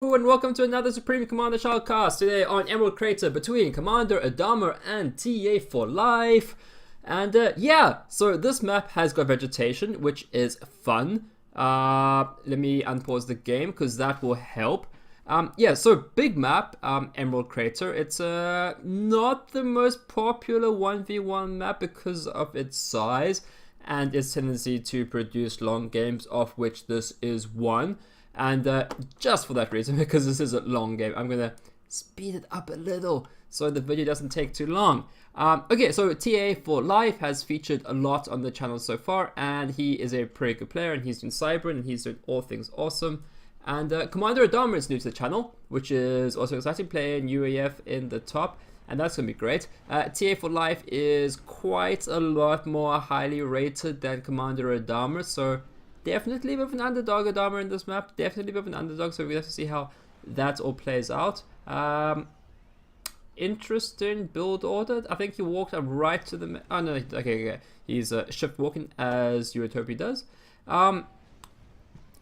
And welcome to another Supreme Commander Shoutcast. Today on Emerald Crater between Commander Adama and TA4Life. And yeah, so this map has got vegetation, which is fun. Let me unpause the game because that will help. Yeah, so big map, Emerald Crater. It's not the most popular 1v1 map because of its size and its tendency to produce long games, of which this is one. And just for that reason, because this is a long game, I'm going to speed it up a little so the video doesn't take too long. Okay, so TA4Life has featured a lot on the channel so far, and he is a pretty good player, and he's doing Cyber, and he's doing all things awesome. And Commander Adama is new to the channel, which is also exciting, playing UAF in the top, and that's going to be great. TA4Life is quite a lot more highly rated than Commander Adama, so definitely with an underdog Adama in this map. Definitely with an underdog, so we have to see how that all plays out. Interesting build order. I think he walked up right to the... Oh no, okay. He's shift walking as you would hope he does.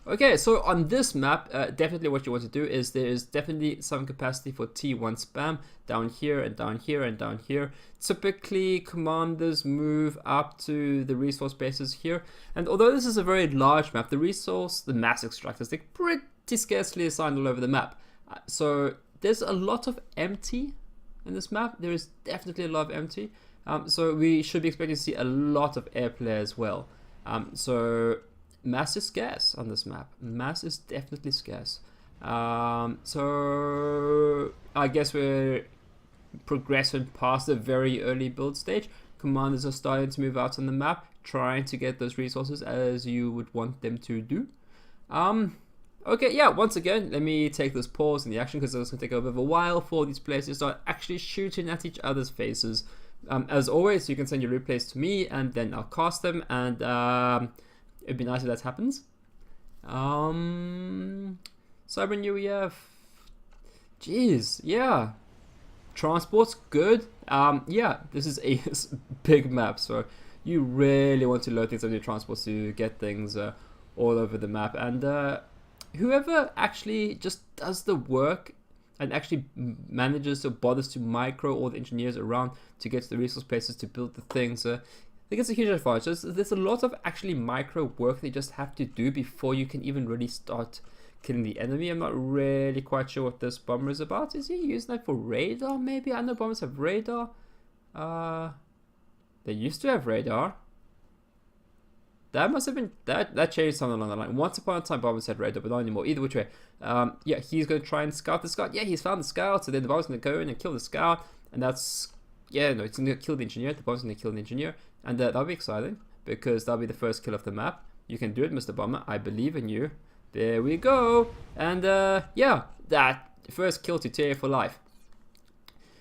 Okay, so on this map, definitely what you want to do is there is definitely some capacity for T1 spam down here and down here and down here. Typically, commanders move up to the resource bases here. And although this is a very large map, the mass extractors, they're pretty scarcely assigned all over the map. So there's a lot of empty in this map. There is definitely a lot of empty. So we should be expecting to see a lot of airplay as well. So mass is scarce on this map. Mass is definitely scarce. So I guess we're progressing past the very early build stage. Commanders are starting to move out on the map, trying to get those resources as you would want them to do. Okay, yeah, once again, let me take this pause in the action because it's going to take a bit of a while for these players to start actually shooting at each other's faces. As always, you can send your replays to me and then I'll cast them, and it'd be nice if that happens. Cyber and UEF. Jeez, yeah. Transport's good. Yeah, this is a big map, so you really want to load things on your transports to get things all over the map. And whoever actually just does the work and actually manages or bothers to micro all the engineers around to get to the resource places to build the things, I think it's a huge advantage. There's a lot of actually micro work they just have to do before you can even really start killing the enemy. I'm not really quite sure what this bomber is about. Is he using that for radar maybe? I know bombers have radar. They used to have radar. That must have been, that changed something along the line. Once upon a time bombers had radar, but not anymore. Either which way. Yeah, he's going to try and scout the scout. Yeah, he's found the scout, so then the bomber's going to go in and kill the scout. And that's, yeah, no, it's going to kill the engineer. The bomber's going to kill the engineer. And that'll be exciting, because that'll be the first kill of the map. You can do it, Mr. Bomber. I believe in you. There we go. And yeah, that first kill to TA4Life.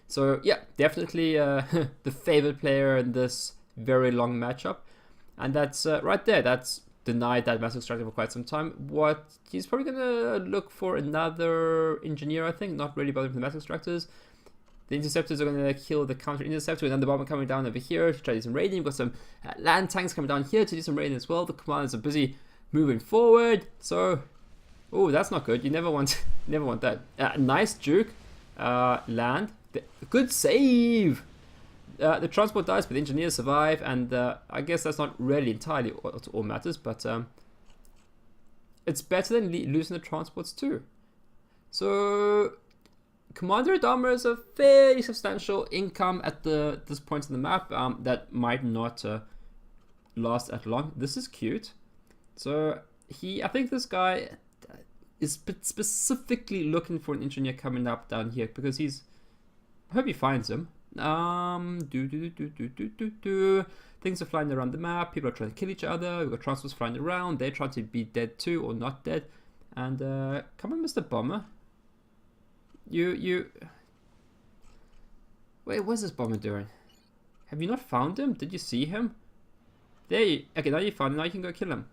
So yeah, definitely the favorite player in this very long matchup. And that's right there. That's denied that mass extractor for quite some time. What he's probably going to look for another engineer, I think. Not really bothering with the mass extractors. The interceptors are going to kill the counter interceptor, and then the bomber coming down over here to try to do some raiding. We've got some land tanks coming down here to do some raiding as well. The commanders are busy moving forward. So, oh, that's not good. You never want that. Nice juke. Land. Good save. The transport dies, but the engineers survive, and I guess that's not really entirely all matters, but it's better than losing the transports too. So Commander Adama is a fairly substantial income at this point in the map that might not last at long. This is cute. So I think this guy is specifically looking for an engineer coming up down here, because I hope he finds him. Things are flying around the map. People are trying to kill each other. We've got transports flying around. They're trying to be dead too, or not dead. And come on, Mr. Bomber. Wait, what's this bomber doing? Have you not found him? Did you see him? There you... Okay, now you found him. Now you can go kill him.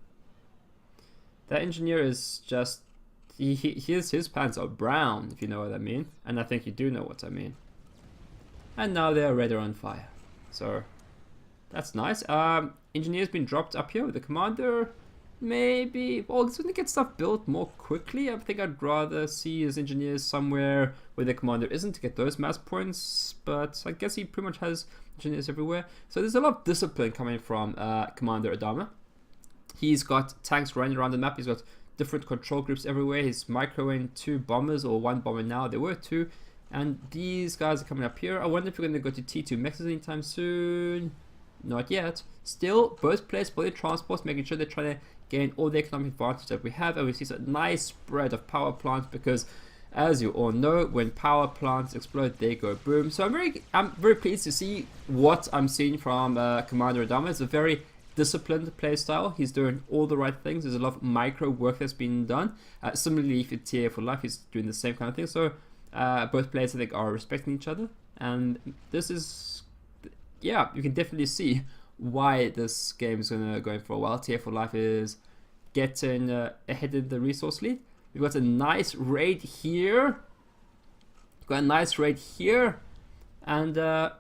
That engineer is just... His pants are brown, if you know what I mean. And I think you do know what I mean. And now they're red or on fire. So, that's nice. Engineer's been dropped up here with the commander. maybe, well, it's going to get stuff built more quickly. I think I'd rather see his engineers somewhere where the commander isn't to get those mass points, but I guess he pretty much has engineers everywhere. So there's a lot of discipline coming from Commander Adama. He's got tanks running around the map. He's got different control groups everywhere. He's microing 2 bombers, or 1 bomber now. There were 2. And these guys are coming up here. I wonder if we're going to go to T2 mexes anytime soon. Not yet. Still, both players building transports, making sure they're trying to gain all the economic advantage that we have. And we see a nice spread of power plants because, as you all know, when power plants explode, they go boom. So I'm very pleased to see what I'm seeing from Commander Adama. It's a very disciplined playstyle. He's doing all the right things. There's a lot of micro work that's been done. Similarly, for TA4Life, he's doing the same kind of thing. So both players, I think, are respecting each other. And this is, yeah, you can definitely see why this game is going to go for a while. TA4Life is getting ahead in the resource lead. We've got a nice raid here. And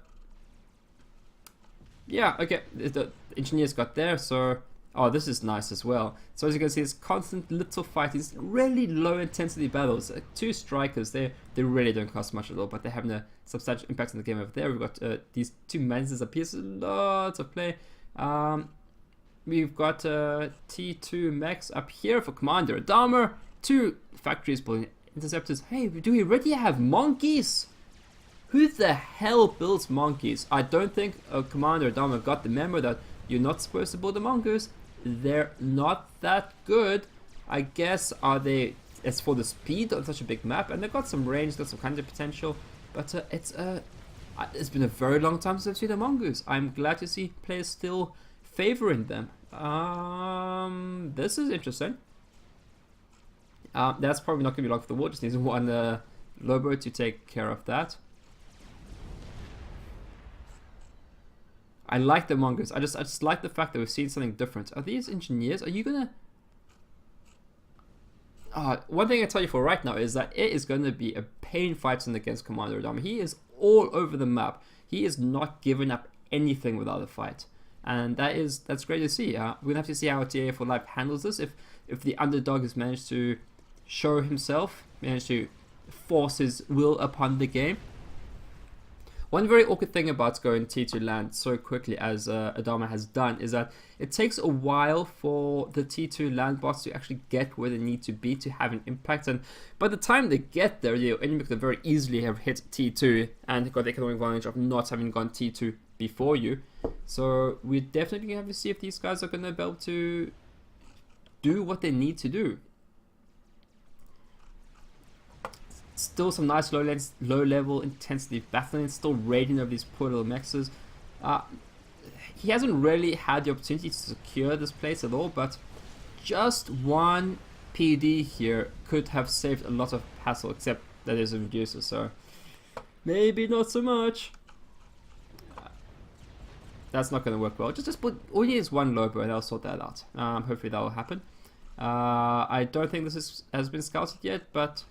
yeah, okay, the engineers got there, so oh, this is nice as well. So as you can see, it's constant little fighting. It's really low intensity battles. 2 strikers, they really don't cost much at all, but they're having a substantial impact on the game over there. We've got these 2 manses up here, so lots of play. We've got T2 mechs up here for Commander Adama. 2 factories building interceptors. Hey, do we already have monkeys? Who the hell builds monkeys? I don't think Commander Adama got the memo that you're not supposed to build a mongoose. They're not that good. I guess it's for the speed on such a big map, and they've got some range, got some kind of potential. But it's been a very long time since I've seen a mongoose. I'm glad to see players still favoring them. This is interesting. That's probably not going to be long for the war. Just needs 1 Lobo to take care of that. I like the mongoose. I just like the fact that we've seen something different. Are these engineers? Are you gonna? One thing I tell you for right now is that it is going to be a pain fighting against Commander Adama. He is all over the map. He is not giving up anything without a fight, and that's great to see. We're gonna have to see how TA4Life handles this. If the underdog has managed to show himself, managed to force his will upon the game. One very awkward thing about going T2 land so quickly as Adama has done is that it takes a while for the T2 land bots to actually get where they need to be to have an impact, and by the time they get there, your enemy could very easily have hit T2 and got the economic advantage of not having gone T2 before you. So we're definitely going to have to see if these guys are going to be able to do what they need to do. Still some nice low level intensity battling, still raiding over these poor little mexes. He hasn't really had the opportunity to secure this place at all, but just 1 PD here could have saved a lot of hassle, except that there's a reducer, so maybe not so much. That's not going to work well. Just put, all you need is 1 Lobo and I'll sort that out. Hopefully that will happen. I don't think this has been scouted yet, but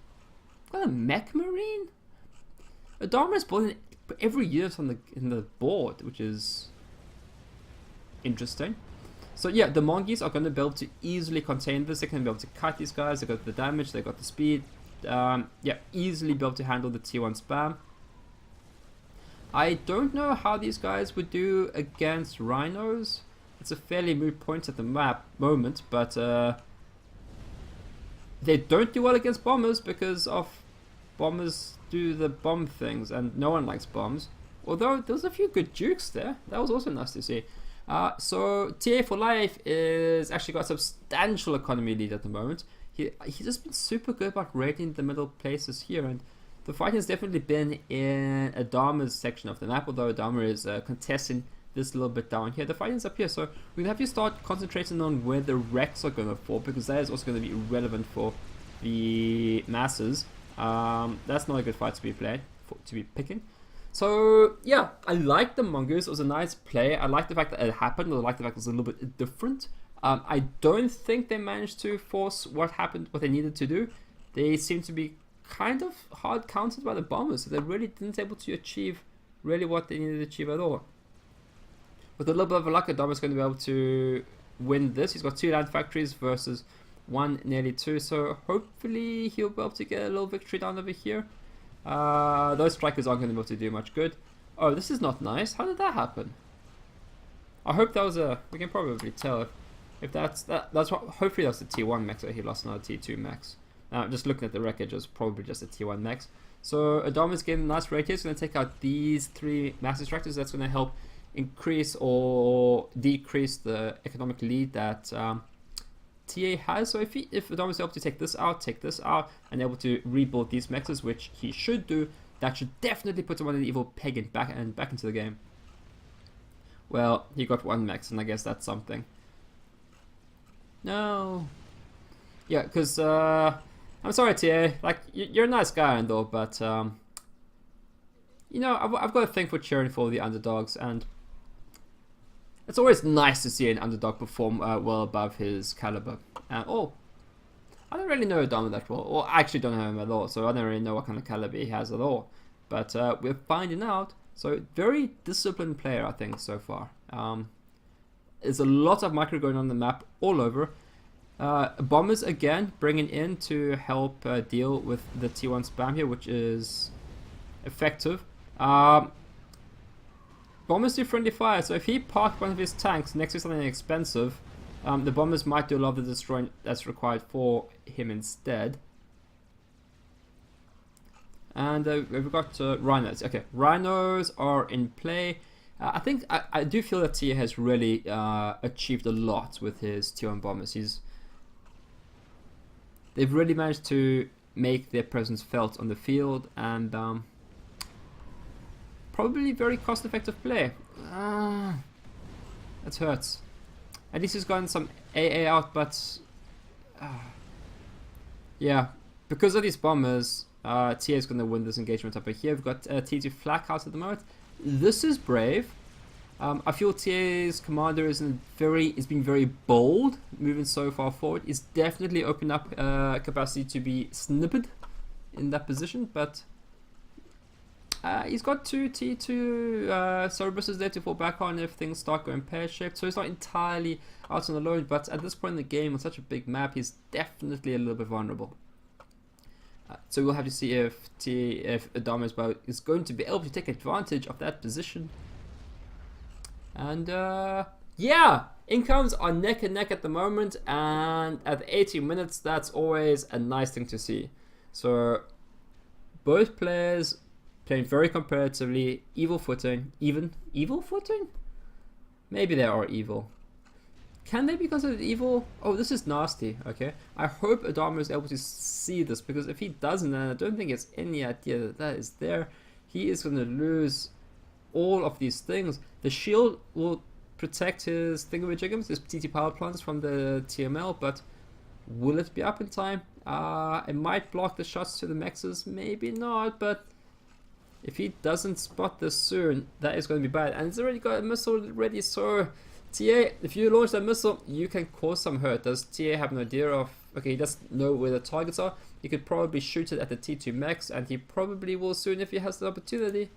got a mech marine? Adama is building every unit in the board, which is interesting. So yeah, the monkeys are going to be able to easily contain this. They're going to be able to cut these guys. They got the damage, they got the speed. Yeah, easily be able to handle the T1 spam. I don't know how these guys would do against rhinos. It's a fairly moot point at the moment, but they don't do well against bombers because bombers do the bomb things, and no one likes bombs. Although there's a few good dukes there. That was also nice to see. So TA4Life is actually got a substantial economy lead at the moment. He's just been super good about raiding the middle places here, and the fight has definitely been in Adama's section of the map, although Adama is contesting this little bit down here. The fight is up here, so we're going to have to start concentrating on where the wrecks are going to fall, because that is also going to be relevant for the masses. That's not a good fight to be played, to be picking. So yeah, I like the Mongoose. It was a nice play. I like the fact that it happened. I like the fact it was a little bit different. I don't think they managed to force what they needed to do. They seem to be kind of hard countered by the bombers, so they really didn't able to achieve really what they needed to achieve at all. With a little bit of luck, Adama's going to be able to win this. He's got 2 land factories versus 1 nearly 2. So hopefully he'll be able to get a little victory down over here. Those strikers aren't going to be able to do much good. Oh, this is not nice. How did that happen? I hope that was a... We can probably tell if that's what... Hopefully that's a T1 max that he lost, not a T2 max. Just looking at the wreckage, it's probably just a T1 max. So Adama's getting a nice rate here. He's going to take out these 3 mass extractors. That's going to help increase or decrease the economic lead that TA has. So if Adama's able to take this out, and able to rebuild these mexes, which he should do, that should definitely put him on an evil peg and back into the game. Well, he got 1 mex, and I guess that's something. No. Yeah, because I'm sorry, TA. Like, you're a nice guy and all, but you know, I've got a thing for cheering for the underdogs, and it's always nice to see an underdog perform well above his caliber. Oh, I don't really know Adama that well, or I actually don't know him at all, so I don't really know what kind of caliber he has at all. But we're finding out. So very disciplined player, I think, so far. There's a lot of micro going on the map all over. Bombers again bringing in to help deal with the T1 spam here, which is effective. Bombers do friendly fire, so if he parked one of his tanks next to something expensive, the bombers might do a lot of the destroying that's required for him instead. And we've got rhinos. Okay, rhinos are in play. I think I do feel that Tia has really achieved a lot with his T1 bombers. They've really managed to make their presence felt on the field, and probably very cost-effective play. That hurts. At least he's gotten some AA out, but yeah, because of these bombers, TA is going to win this engagement up here. We've got T2 flak out at the moment. This is brave. I feel TA's commander is being very bold, moving so far forward. He's definitely opened up capacity to be snipped in that position, but he's got 2 T2 Cerberuses there to fall back on if things start going pear-shaped, so he's not entirely out on the load, but at this point in the game, on such a big map, he's definitely a little bit vulnerable. So we'll have to see if Adama is going to be able to take advantage of that position. And yeah, incomes are neck and neck at the moment, and at 80 minutes, that's always a nice thing to see. So both players playing very competitively, evil footing. Maybe they are evil. Can they be considered evil? Oh, this is nasty. Okay, I hope Adama is able to see this, because if he doesn't, then I don't think it's any idea that that is there. He is going to lose all of these things. The shield will protect his thingamajiggums, his TT power plants from the TML, but will it be up in time? It might block the shots to the mexes, maybe not, but if he doesn't spot this soon, that is going to be bad. And it's already got a missile ready, so TA, if you launch that missile, you can cause some hurt. Does TA have an idea of... Okay, he doesn't know where the targets are. He could probably shoot it at the T2 max, and he probably will soon if he has the opportunity.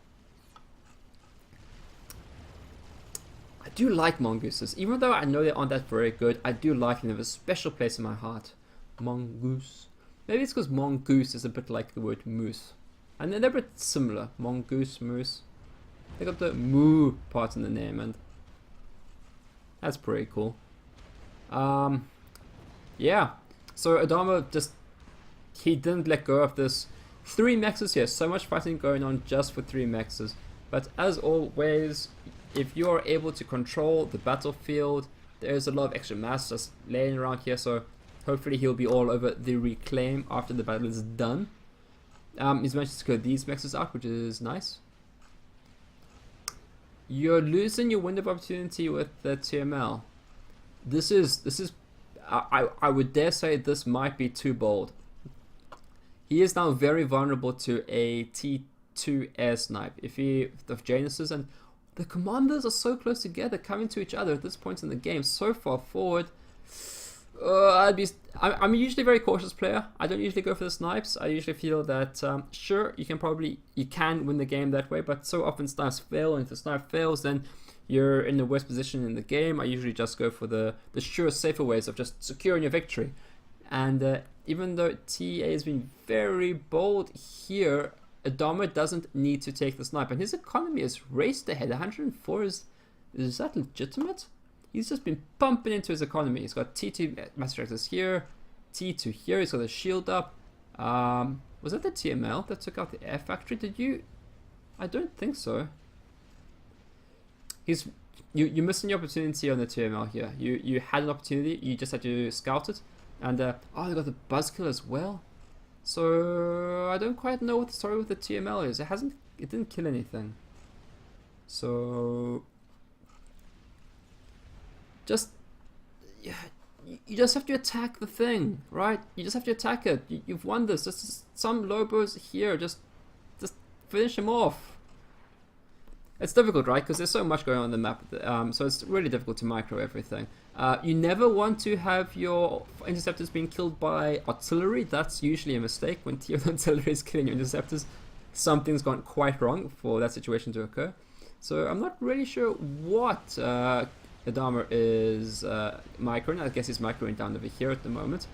I do like mongooses, even though I know they aren't that very good. I do like them. They have a special place in my heart. Mongoose. Maybe it's because mongoose is a bit like the word moose. And they're a bit similar. Mongoose, moose. They got the moo part in the name, and that's pretty cool. Yeah. So Adama he didn't let go of this. 3 mexes here. So much fighting going on just for 3 mexes. But as always, if you are able to control the battlefield, there's a lot of extra mass just laying around here. So hopefully he'll be all over the reclaim after the battle is done. He's managed to clear these mexes out, which is nice. You're losing your window of opportunity with the TML. This is I would dare say this might be too bold. He is now very vulnerable to a T2 air snipe. If he of Janus's, and the commanders are so close together, coming to each other at this point in the game, so far forward. I'm usually a very cautious player. I don't usually go for the snipes. I usually feel that sure, you can win the game that way, but so often snipes fail, and if the snipe fails, then you're in the worst position in the game, I usually just go for the sure, safer ways of just securing your victory. And even though TA has been very bold here, Adama doesn't need to take the snipe, and his economy is raced ahead. 104 is that legitimate? He's just been pumping into his economy. He's got T2 master reactors here, T2 here. He's got a shield up. Was that the TML that took out the air factory? Did you? I don't think so. You're missing the opportunity on the TML here. You had an opportunity. You just had to scout it. And oh, they got the buzzkill as well. So I don't quite know what the story with the TML is. It didn't kill anything. So yeah, you just have to attack the thing, right? You just have to attack it. You've won this. Just some Lobos here. Just finish him off. It's difficult, right? Because there's so much going on the map. So it's really difficult to micro everything. You never want to have your interceptors being killed by artillery. That's usually a mistake. When tier artillery is killing your interceptors, something's gone quite wrong for that situation to occur. So I'm not really sure what Adama is microing. I guess he's microing down over here at the moment.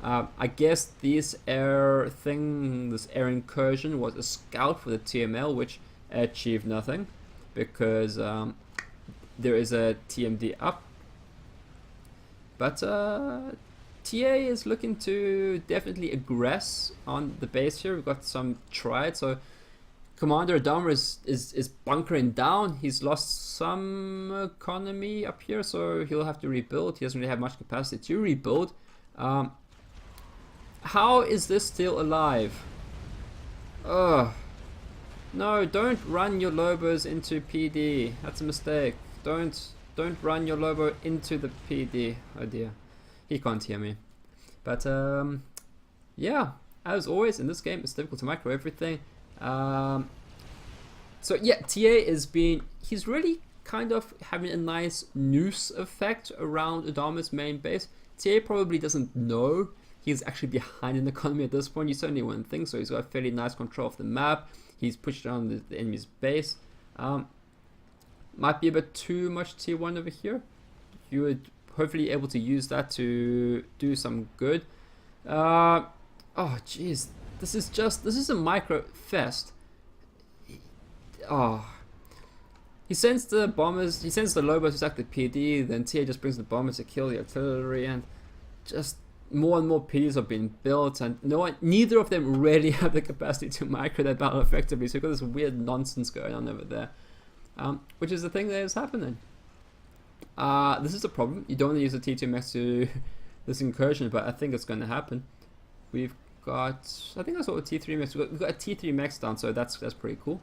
I guess this air incursion was a scout for the TML, which achieved nothing because there is a TMD up. But TA is looking to definitely aggress on the base here. We've got some triad, so Commander Adama is bunkering down. He's lost some economy up here, so he'll have to rebuild. He doesn't really have much capacity to rebuild. How is this still alive? Ugh. No, don't run your Lobos into PD. That's a mistake. Don't run your Lobo into the PD. Oh dear. He can't hear me. But yeah, as always in this game, it's difficult to micro everything. So yeah, he's really kind of having a nice noose effect around Adama's main base. TA probably doesn't know he's actually behind in the economy at this point. You certainly wouldn't think so. He's got fairly nice control of the map. He's pushed around the enemy's base. Might be a bit too much tier 1 over here. You would hopefully be able to use that to do some good. Oh jeez, this is a micro fest. Oh, he sends the bombers, he sends the Lobos to attack the PD, then TA just brings the bombers to kill the artillery, and just more and more PDs are being built, and neither of them really have the capacity to micro that battle effectively. So you've got this weird nonsense going on over there, which is the thing that is happening. This is a problem. You don't want to use the T2 max to this incursion, but I think it's going to happen. We've got, I think that's what T3 max. We've got a T3 max down, so that's pretty cool.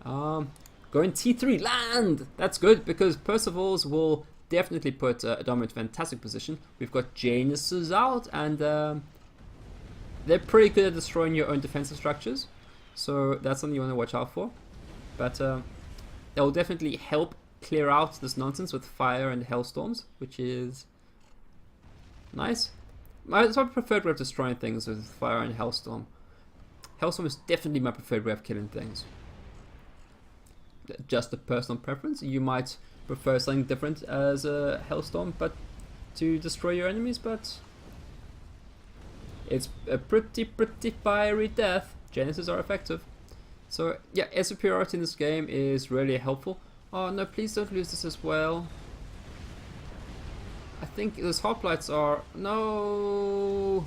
Going T3 land. That's good because Percival's will definitely put Adama in fantastic position. We've got Januses out, and they're pretty good at destroying your own defensive structures. So that's something you want to watch out for. But that will definitely help clear out this nonsense with fire and hailstorms, which is nice. It's my preferred way of destroying things with fire and hailstorm. Hailstorm is definitely my preferred way of killing things. Just a personal preference. You might prefer something different as a hailstorm, but to destroy your enemies, but it's a pretty fiery death. Genesis are effective. So yeah, air superiority in this game is really helpful. Oh no, please don't lose this as well. I think those hoplites are... No!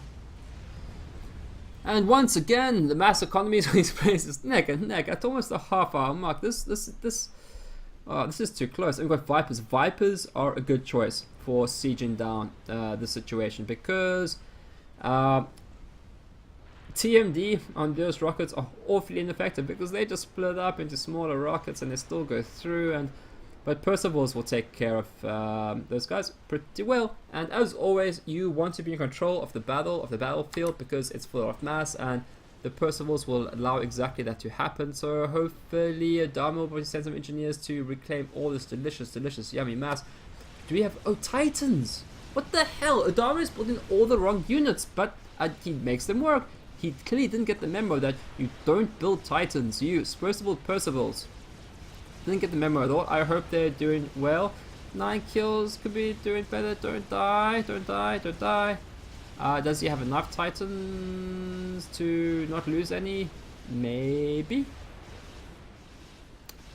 And once again, the mass economies of these places neck and neck at almost the half-hour mark. This is too close. And we've got Vipers. Vipers are a good choice for sieging down the situation because TMD on those rockets are awfully ineffective because they just split up into smaller rockets and they still go through. But Percival's will take care of those guys pretty well. And as always, you want to be in control of the battlefield, because it's full of mass, and the Percivals will allow exactly that to happen. So hopefully Adama will send some engineers to reclaim all this delicious, yummy mass. Do we have... Oh, Titans! What the hell? Adama is building all the wrong units, but he makes them work. He clearly didn't get the memo that you don't build Titans, you first of all Percivals. Didn't get the memo at all. I hope they're doing well. 9 kills, could be doing better. Don't die, don't die, don't die. Does he have enough Titans to not lose any? Maybe.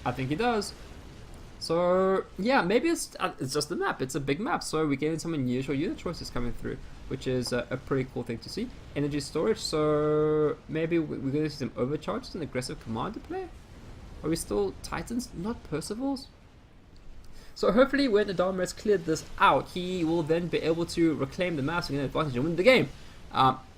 I think he does. So yeah, maybe it's just the map. It's a big map, so we're getting some unusual unit choices coming through, which is a pretty cool thing to see. Energy storage, so maybe we're going to see some overcharges and aggressive commander play. Are we still Titans, not Percivals? So hopefully when Adama has cleared this out, he will then be able to reclaim the mass and get an advantage and win the game.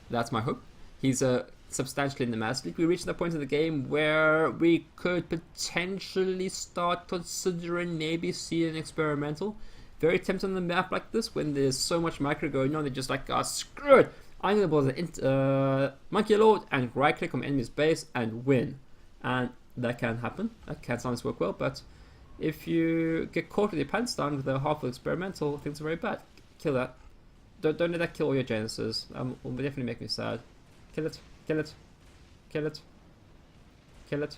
That's my hope. He's substantially in the mass lead. We reached that point in the game where we could potentially start considering maybe seeing an experimental. Very tempted on the map like this when there's so much micro going on. They're just like, screw it. I'm gonna build the monkey lord and right click on enemy's base and win. And that can happen. That can sometimes work well, but if you get caught with your pants down with a half experimental, things are very bad. Kill that. Don't let that kill all your genesis. Will definitely make me sad. Kill it. Kill it. Kill it. Kill it.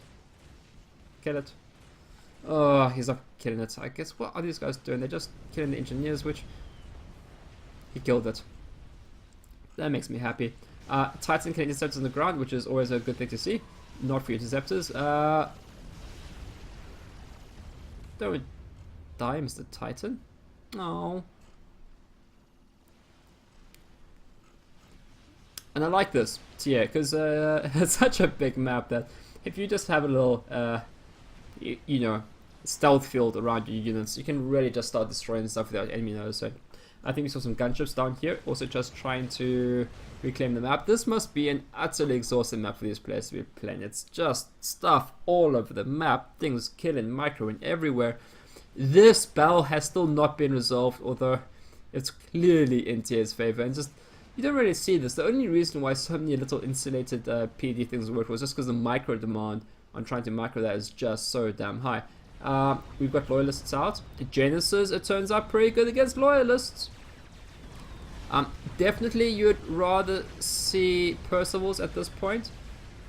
Kill it. Oh, he's not killing it. I guess what are these guys doing? They're just killing the engineers, which he killed it. That makes me happy. Titan can intercept on the ground, which is always a good thing to see. Not for interceptors. Don't die, Mr. Titan. No. And I like this TA because it's such a big map that if you just have a little, you know, stealth field around your units, you can really just start destroying stuff without enemy notice. So I think we saw some gunships down here, also just trying to reclaim the map. This must be an utterly exhausting map for these players to be playing. It's just stuff all over the map, things killing, microing everywhere. This battle has still not been resolved, although it's clearly in TA's favor, and just you don't really see this. The only reason why so many little insulated PD things work was just because the micro demand on trying to micro that is just so damn high. We've got loyalists out. Genesis, it turns out, pretty good against loyalists. Definitely you'd rather see Percivals at this point.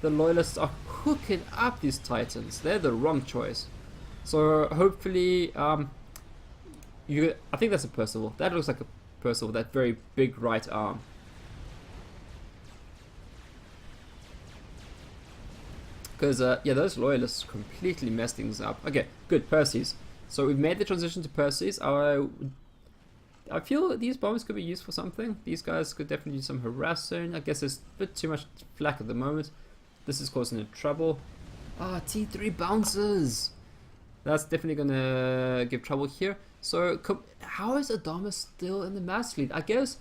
The loyalists are hooking up these Titans. They're the wrong choice. So hopefully, I think that's a Percival. That looks like a Percival, that very big right arm. Because, yeah, those loyalists completely messed things up. Okay, good, Percy's. So we've made the transition to Percy's. I feel these bombs could be used for something. These guys could definitely do some harassing. I guess there's a bit too much flak at the moment. This is causing a trouble. T3 bounces! That's definitely gonna give trouble here. So, how is Adama still in the mass lead? I guess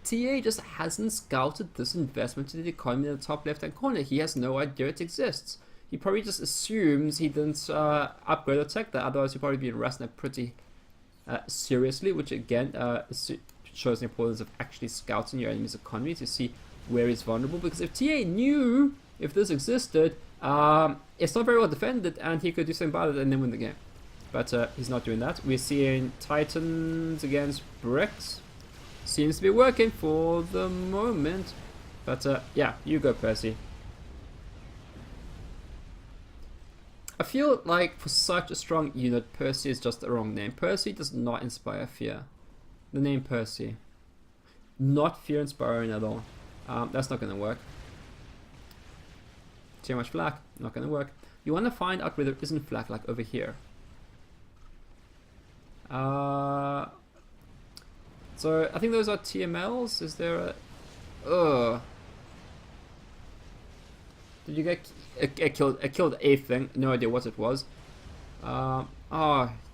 TA just hasn't scouted this investment to the economy in the top left hand corner. He has no idea it exists. He probably just assumes he didn't upgrade or tech that, otherwise he'd probably be harassing it pretty seriously, which again shows the importance of actually scouting your enemy's economy to see where he's vulnerable. Because if TA knew if this existed, it's not very well defended and he could do something about it and then win the game. But he's not doing that. We're seeing Titans against bricks. Seems to be working for the moment. But yeah, you go, Percy. I feel like for such a strong unit, Percy is just the wrong name. Percy does not inspire fear. The name Percy. Not fear inspiring at all. That's not going to work. Too much flak. Not going to work. You want to find out where there isn't flak, like over here. So I think those are TMLs. Is there a... Did you get... I killed a thing. No idea what it was.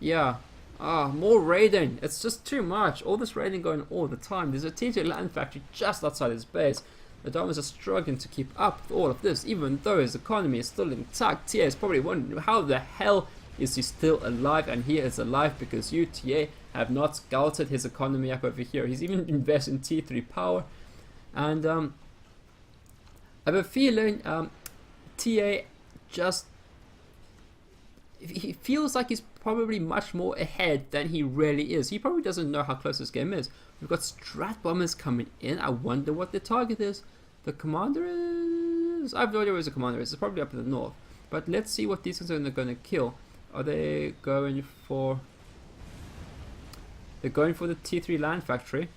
Yeah. More raiding. It's just too much. All this raiding going all the time. There's a T2 land factory just outside his base. The Damas are struggling to keep up with all of this, even though his economy is still intact. TA is probably wondering how the hell is he still alive, and he is alive because you, TA, have not scouted his economy up over here. He's even invested in T3 power, and I have a feeling TA just... he feels like he's probably much more ahead than he really is. He probably doesn't know how close this game is. We've got strat bombers coming in. I wonder what the target is. The commander is... I have no idea where the commander is. It's probably up in the north. But let's see what these things are going to kill. Are they going for... They're going for the T3 land factory.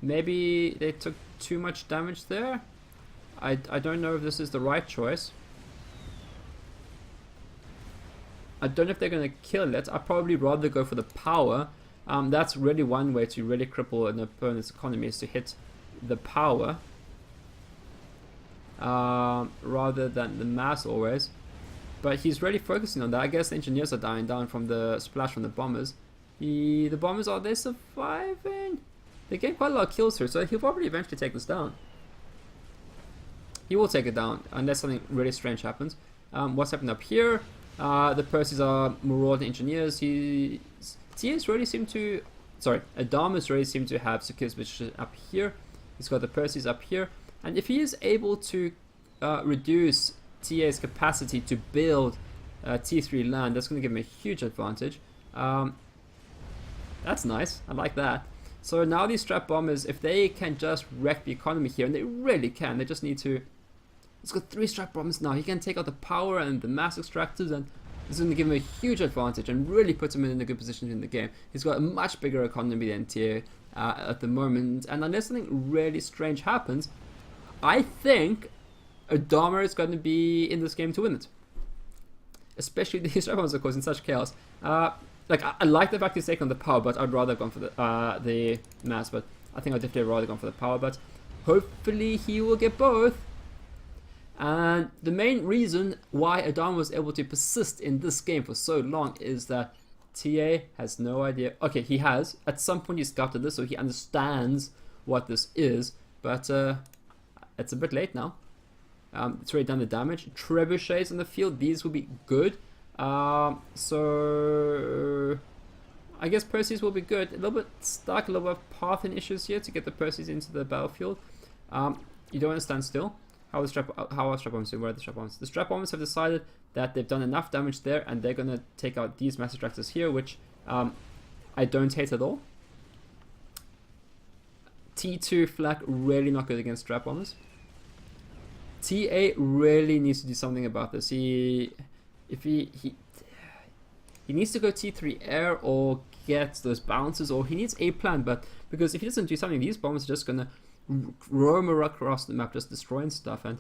Maybe they took too much damage there. I don't know if this is the right choice. I don't know if they're going to kill it. I'd probably rather go for the power. That's really one way to really cripple an opponent's economy, is to hit the power. Rather than the mass always. But he's really focusing on that. I guess the engineers are dying down from the splash from the bombers. The bombers, are they surviving? They get quite a lot of kills here, so he'll probably eventually take this down. He will take it down, unless something really strange happens. What's happening up here? The Percys are marauding engineers. TAs really seem to... Sorry, Adama's really seem to have secure position up here. He's got the Percys up here. And if he is able to reduce TA's capacity to build T3 land, that's going to give him a huge advantage. That's nice. I like that. So now these strap bombers, if they can just wreck the economy here, and they really can, they just need to... He's got 3 strap bombers now. He can take out the power and the mass extractors, and it's going to give him a huge advantage and really put him in a good position in the game. He's got a much bigger economy than TA at the moment, and unless something really strange happens, I think Adama is going to be in this game to win it. Especially these strap bombers are causing such chaos. Like, I like the fact he's taking on the power, but I'd rather have gone for the mass. But I think I'd definitely rather gone for the power. But hopefully he will get both. And the main reason why Adama was able to persist in this game for so long is that TA has no idea. Okay, he has. At some point he scouted this, so he understands what this is. But it's a bit late now. It's already done the damage. Trebuchets in the field, these will be good. So I guess Percys will be good. A little bit stuck, a little bit of pathing issues here to get the Percys into the battlefield. You don't want to stand still. How are strap bombs doing? Where are the strap bombs? The strap bombs have decided that they've done enough damage there, and they're gonna take out these mass extractors here, which I don't hate at all. T2 flak really not good against strap bombers. TA really needs to do something about this. He needs to go T3 air or get those bounces, or he needs a plan. But because if he doesn't do something, these bombs are just gonna roam across the map, just destroying stuff. And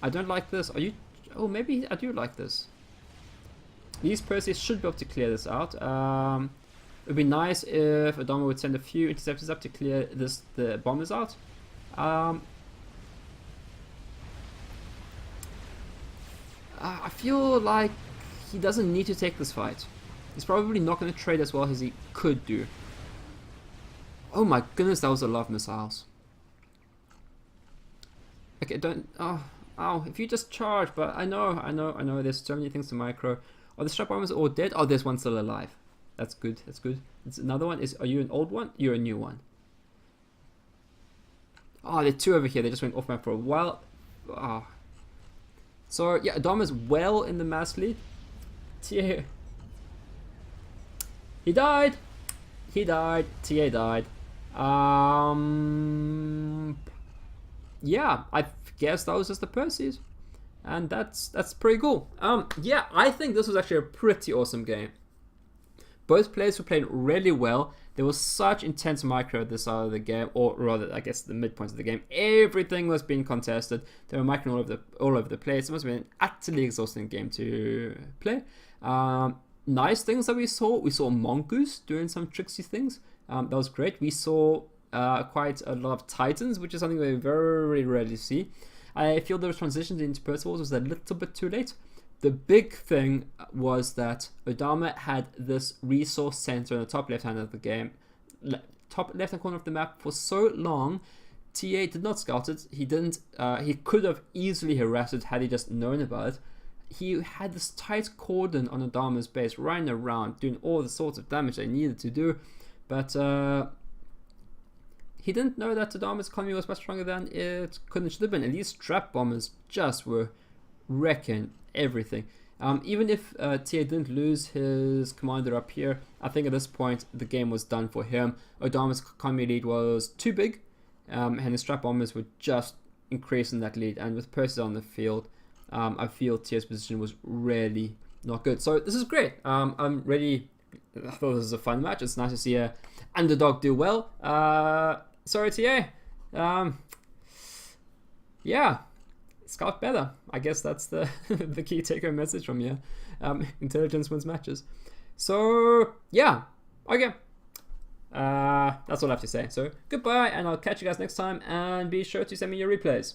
I don't like this. Are you? Oh, maybe I do like this. These Percys should be able to clear this out. It'd be nice if Adama would send a few interceptors up to clear the bombers out. I feel like he doesn't need to take this fight. He's probably not going to trade as well as he could do. Oh my goodness, that was a lot of missiles. Okay, don't... Oh, if you just charge, but I know, there's so many things to micro. Are the strap bombers all dead? Oh, there's one still alive. That's good, that's good. It's another one. Are you an old one? You're a new one. Oh, there are 2 over here. They just went off map for a while. Oh. So, yeah, Adama's well in the mass lead. TA. He died. TA died. Yeah, I guess that was just the Percys. And that's pretty cool. Yeah, I think this was actually a pretty awesome game. Both players were playing really well. There was such intense micro at this side of the game, or rather, I guess, the midpoint of the game. Everything was being contested. They were microing all over the place. It must have been an utterly exhausting game to play. Nice things that we saw. We saw Mongoose doing some tricksy things. That was great. We saw quite a lot of Titans, which is something we very rarely see. I feel those transitions into Percival's was a little bit too late. The big thing was that Adama had this resource center in the top left hand of the game, top left hand corner of the map for so long. TA did not scout it. He didn't. He could have easily harassed it had he just known about it. He had this tight cordon on Adama's base, running around, doing all the sorts of damage they needed to do, but he didn't know that Adama's economy was much stronger than it could and should have been, and these trap bombers just were wrecking everything. Even if TA didn't lose his commander up here, I think at this point the game was done for him. Adama's economy lead was too big, and his strap bombers were just increasing that lead. And with Percy on the field, I feel TA's position was really not good. So this is great. I'm really. I thought this was a fun match. It's nice to see a underdog do well. Sorry, TA. Yeah, scout better. I guess that's the the key take-home message from here. Intelligence wins matches. So yeah, okay. That's all I have to say. So goodbye, and I'll catch you guys next time. And be sure to send me your replays.